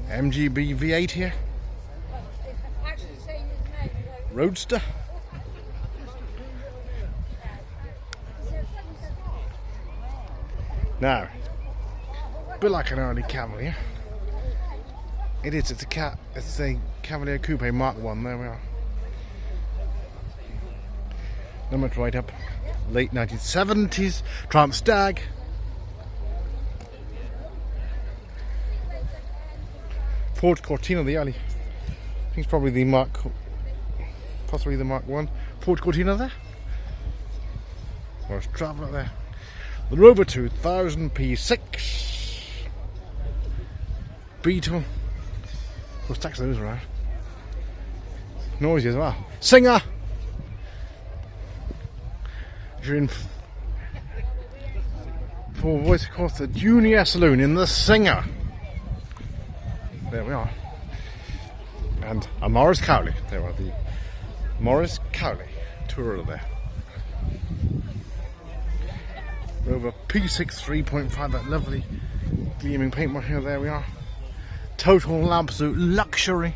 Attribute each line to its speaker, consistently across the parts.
Speaker 1: MGB V8 here. Roadster. Now, a bit like an early Cavalier. It is. It's a Cavalier Coupe Mark 1. There we are. Numbered right up. Late 1970s. Triumph Stag. Ford Cortina, the early. I think it's probably the possibly the Mark 1. Ford Cortina there. Or it's Traveller there. The Rover 2000 P6. Beetle. We'll stack those around. Noisy as well. Singer! You're in for voice, of course, the Junior Saloon in the Singer. There we are. And a Morris Cowley. There are the Morris Cowley Tourer there. Rover P6 3.5, that lovely gleaming paintwork here. There we are. Total absolute luxury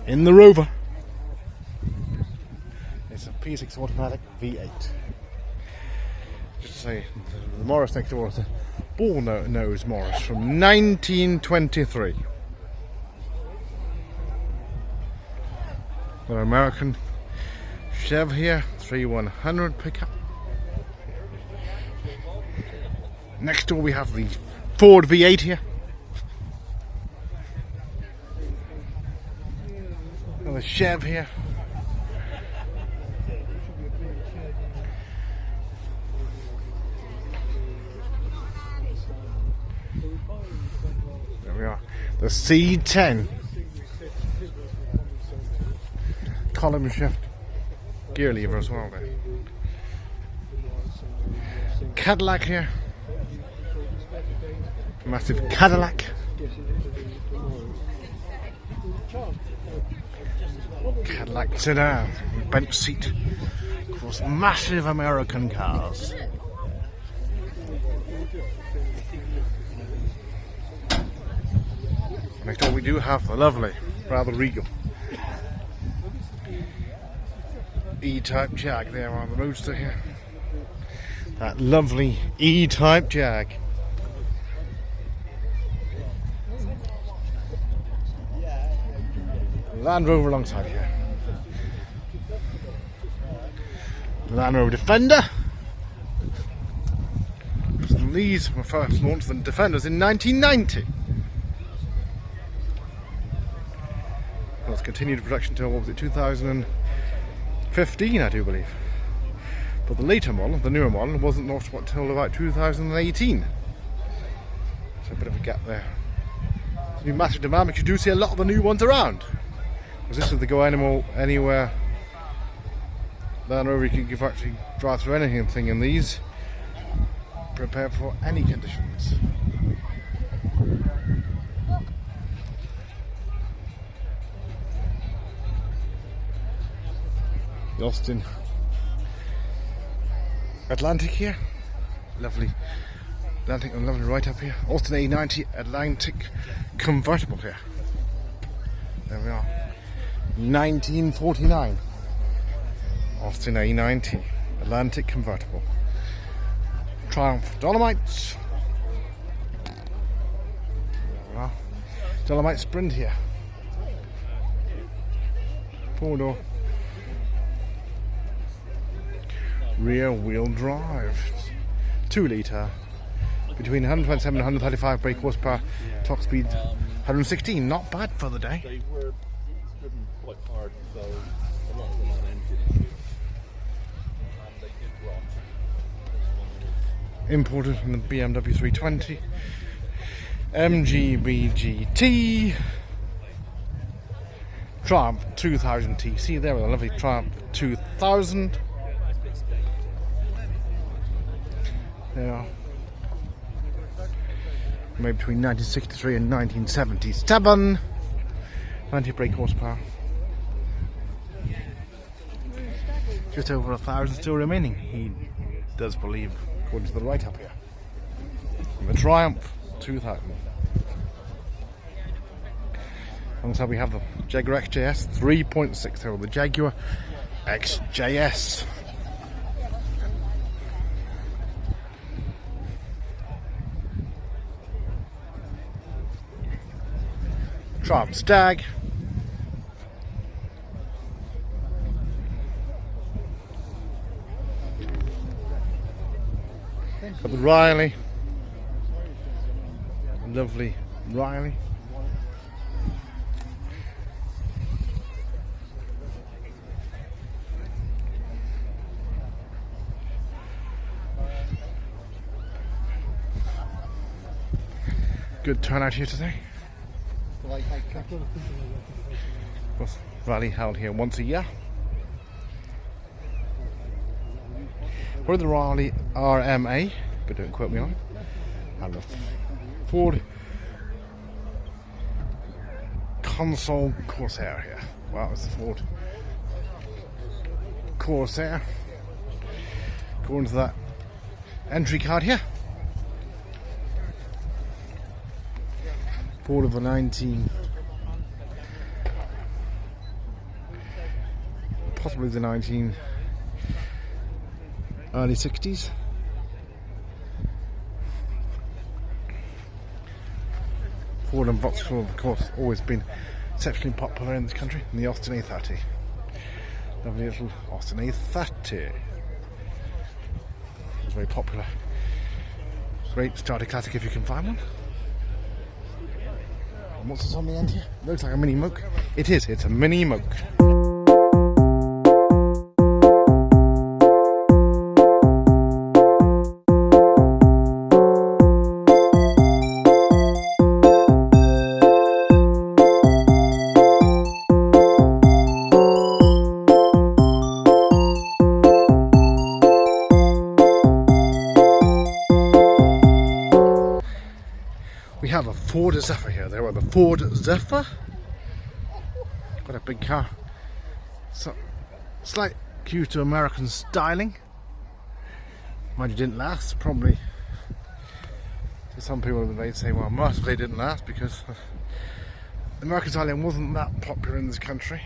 Speaker 1: in the Rover. It's a P6 automatic V8. Just to say, the Morris next door is a bull nose Morris from 1923. An American Chev here, 3100 pickup. Next door we have the Ford V8 here. And the Chev here. There we are. The C10. Column shift. Gear lever as well there. Cadillac here. Massive Cadillac. Cadillac sedan, bench seat. Of course, massive American cars. Next door we do have the lovely, rather regal E-Type Jag there on the Roadster here. That lovely E-Type Jag. Land Rover alongside here. Land Rover Defender. And these were first launched the Defenders in 1990. It was continued production until, what was it, 2015, I do believe. But the later model, the newer model, wasn't launched until about 2018. So a bit of a gap there. It's been massive demand, but you do see a lot of the new ones around. Because this is the go anywhere Land Rover, you can actually drive through anything in these. Prepare for any conditions. The Austin Atlantic here. Lovely Atlantic and lovely right up here. Austin A90 Atlantic convertible here. There we are. 1949 Austin A90 Atlantic convertible. Triumph Dolomites. There we are. Dolomite Sprint here. 4-door. Rear wheel drive. 2 litre. Between 127 and 135 brake horsepower. Top speed 116. Not bad for the day.
Speaker 2: They were driven quite hard, so a lot of them on engine. And they did rot.
Speaker 1: Imported from the BMW 320. MGB GT. Triumph 2000 TC. There with a lovely Triumph 2000. Yeah. Made between 1963 and 1977. 90 brake horsepower. Just over 1,000 still remaining, he does believe, according to the write-up here. The Triumph 2000. Alongside we have the Jaguar XJS 3.6 turbo, the Jaguar XJS. Triumph Stag. Got the Riley. Lovely Riley. Good turnout here today. Of course, rally held here once a year. We're the Riley RMA, but don't quote me on it. And the Ford Console Corsair here. Wow, it's the Ford Corsair. According to that entry card here. Ford of the possibly the early 60s. Ford and Vauxhall, of course, always been exceptionally popular in this country. And the Austin A30, lovely little Austin A30, it was very popular. Great starter classic if you can find one. And what's this on the end here? Looks like a mini moke. It is. It's a mini moke. We have a Ford Zephyr here. There are the Ford Zephyr. Got a big car. So, slight cue to American styling. Mind you, didn't last. Probably to some people they'd say, well, most of they didn't last because American styling wasn't that popular in this country.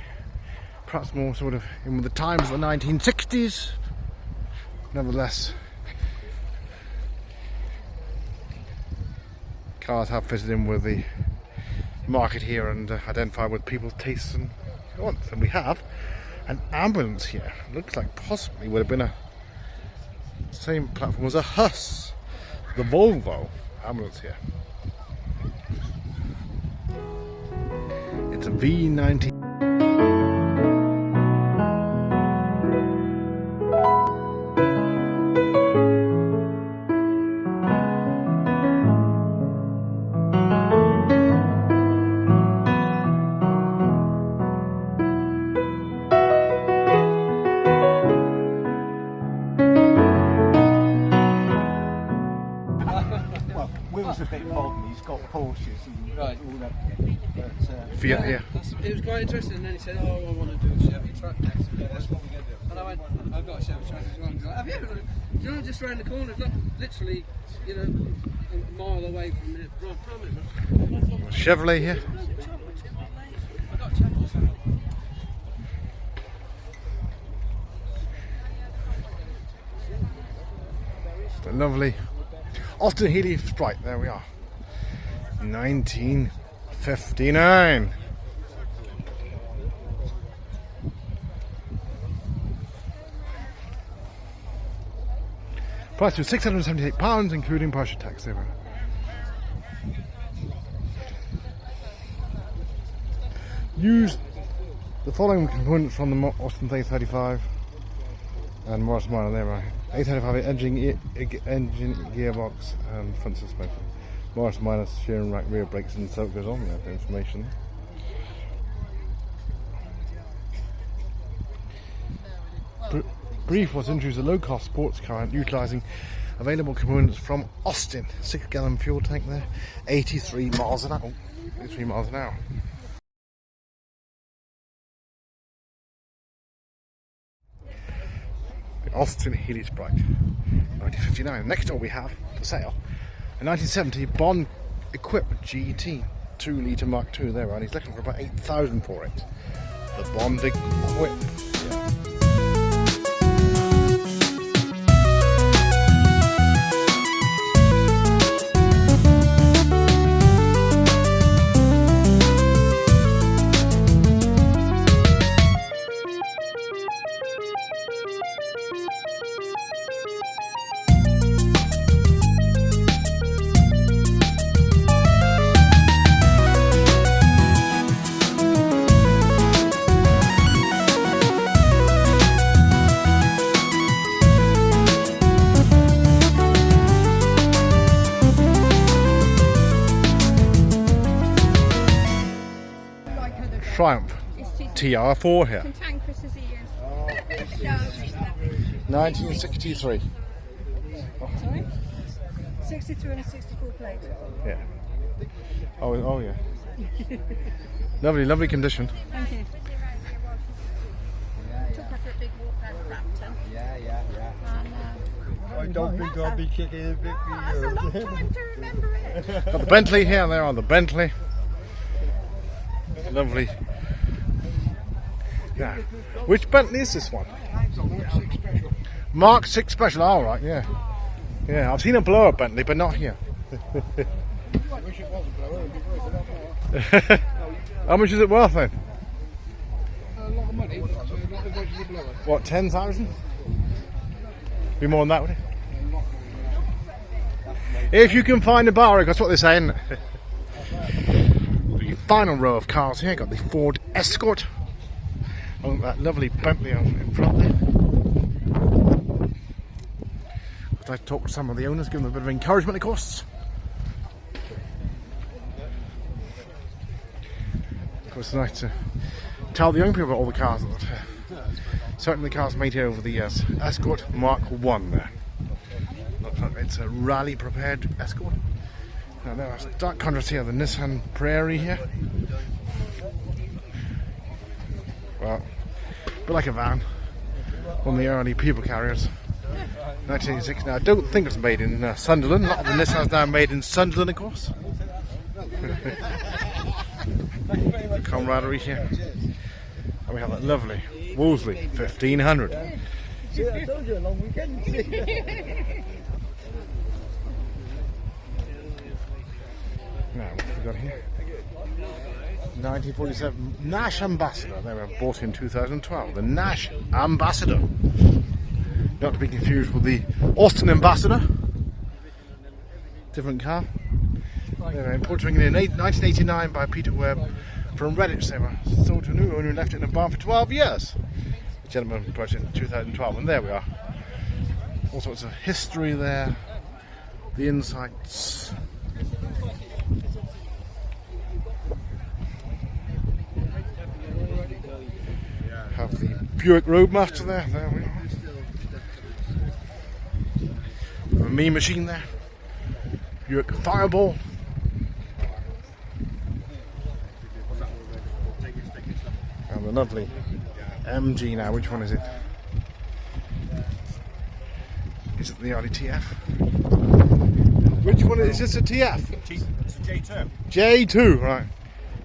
Speaker 1: Perhaps more sort of in the times of the 1960s. Nevertheless, cars have fitted in with the market here and identified with people's tastes and wants. And we have an ambulance here. Looks like possibly would have been a same platform as a hearse. The Volvo ambulance here. It's a V90.
Speaker 3: Will's a bit modern, he's got Porsches and
Speaker 4: Right.
Speaker 3: all that. But,
Speaker 1: Fiat here.
Speaker 4: It was quite interesting, and then he said, "Oh, I want to do a Chevy truck next."
Speaker 3: yeah, that's what we're going to do.
Speaker 4: And I went, "I've got a Chevy truck as well." He's like, "Have you? You know, just round the corner, look, literally, you know, a mile away from here." Right, promise.
Speaker 1: Chevrolet here.
Speaker 4: I got a Chevy truck.
Speaker 1: The lovely Austin Healey Sprite. There we are. 1959. Price was £678, including partial tax. There we are. Use the following components from the Austin A35 and Morris Minor. There we are. A35 engine gearbox and front suspension. Morris Minor steering rack, rear brakes, and so it goes on. There for information. Brief was introduced a low-cost sports car utilising available components from Austin. 6-gallon fuel tank there, 83 miles an hour. 83 miles an hour. The Austin Healey Sprite, 1959. Next door we have for sale a 1970 Bond equipped GT. 2 litre Mark II there, and he's looking for about 8,000 for it. The Bond Equip. Triumph TR4 here.
Speaker 5: Cantankerous as he is.
Speaker 1: 1963.
Speaker 5: Sorry? 63 and a 64 plate.
Speaker 1: Yeah. Oh yeah. Lovely condition.
Speaker 5: Thank you. Took her for a big walk down Frampton. And,
Speaker 3: I don't think I'll be kicking a bit.
Speaker 5: that's a long time to remember it.
Speaker 1: Got the Bentley here, there on the Bentley. Lovely. Yeah. Which Bentley is this one? Mark 6 Special. All right, yeah. Yeah, I've seen a blower Bentley, but not here. How much is it worth then?
Speaker 4: A lot of money. So not as much as a blower.
Speaker 1: What, 10,000? Be more than that, would it? If you can find a bar, that's what they're saying. The final row of cars here, got the Ford Escort. Oh, that lovely Bentley in front there. I talked to some of the owners, give them a bit of encouragement, of course. Of course, it's nice to tell the young people about all the cars that certainly the cars made here over the years. Escort Mark 1 there. Looks like it's a rally prepared Escort. Now there's dark contrast here, the Nissan Prairie here. Well, a bit like a van. One of the early people carriers. 1986. Now I don't think it's made in Sunderland. A lot of the Nissans now are made in Sunderland, of course. The camaraderie here. And we have that lovely Wolseley 1500.
Speaker 3: See, I told you a long weekend.
Speaker 1: Now, what have we got here? 1947 Nash Ambassador. They were bought in 2012. The Nash Ambassador. Not to be confused with the Austin Ambassador. Different car. They were imported in 1989 by Peter Webb from Redditch. They were sold to a new owner and left it in a barn for 12 years. The gentleman purchased it in 2012, and there we are. All sorts of history there. The insights. Have the Buick Roadmaster there. There we are. A Mean Machine there. Buick Fireball. And the lovely MG now. Which one is it? Is it the early TF? Which one is this? A TF?
Speaker 3: It's a J2.
Speaker 1: J2, right.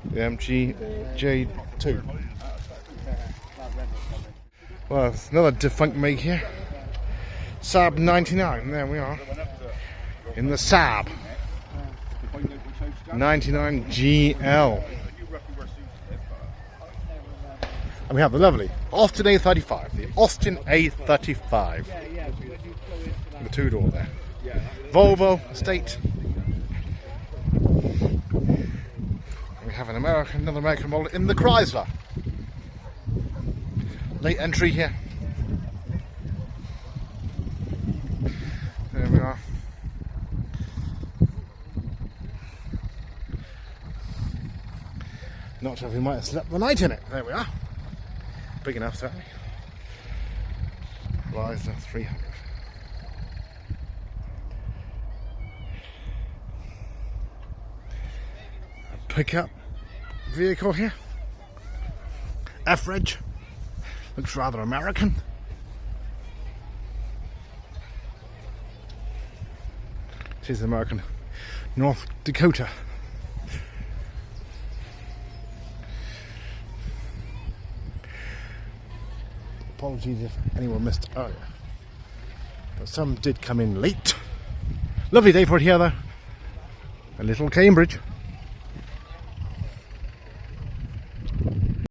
Speaker 1: The MG J2. Well, it's another defunct make here. Saab 99, there we are. In the Saab 99 GL. And we have the lovely Austin A35, the Austin A35. The two-door there. Volvo Estate. We have another American model in the Chrysler. Late entry here. There we are. Not sure if we might have slept the night in it. There we are. Big enough, certainly. Chrysler 300. A pickup vehicle here. F-Reg. Looks rather American. This is American. North Dakota. apologies if anyone missed earlier. But some did come in late. Lovely day for it here though. A little Cambridge.